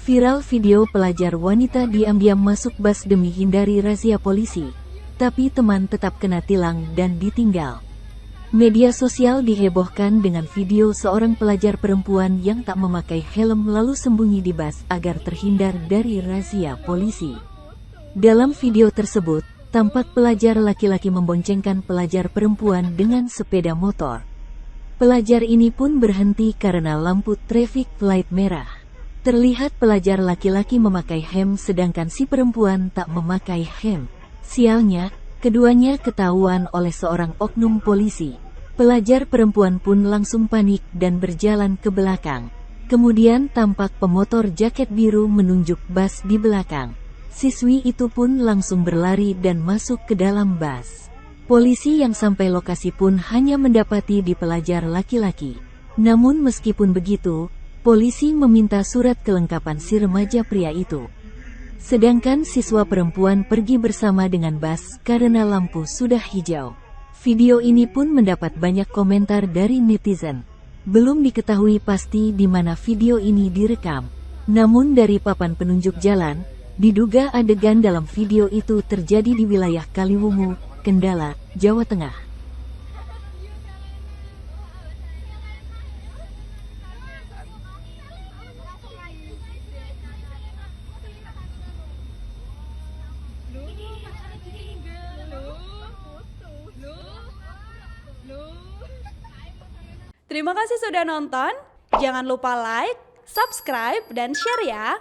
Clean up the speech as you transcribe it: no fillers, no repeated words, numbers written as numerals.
Viral video pelajar wanita diam-diam masuk bus demi hindari razia polisi, tapi teman tetap kena tilang dan ditinggal. Media sosial dihebohkan dengan video seorang pelajar perempuan yang tak memakai helm lalu sembunyi di bus agar terhindar dari razia polisi. Dalam video tersebut, tampak pelajar laki-laki memboncengkan pelajar perempuan dengan sepeda motor. Pelajar ini pun berhenti karena lampu traffic light merah. Terlihat pelajar laki-laki memakai helm sedangkan si perempuan tak memakai helm. Sialnya, keduanya ketahuan oleh seorang oknum polisi. Pelajar perempuan pun langsung panik dan berjalan ke belakang. Kemudian tampak pemotor jaket biru menunjuk bus di belakang. Siswi itu pun langsung berlari dan masuk ke dalam bus. Polisi yang sampai lokasi pun hanya mendapati di pelajar laki-laki. Namun meskipun begitu, polisi meminta surat kelengkapan si remaja pria itu. Sedangkan siswa perempuan pergi bersama dengan bus karena lampu sudah hijau. Video ini pun mendapat banyak komentar dari netizen. Belum diketahui pasti di mana video ini direkam. Namun dari papan penunjuk jalan, diduga adegan dalam video itu terjadi di wilayah Kaliwungu, Kendala, Jawa Tengah. Terima kasih sudah nonton. Jangan lupa like, subscribe, dan share ya.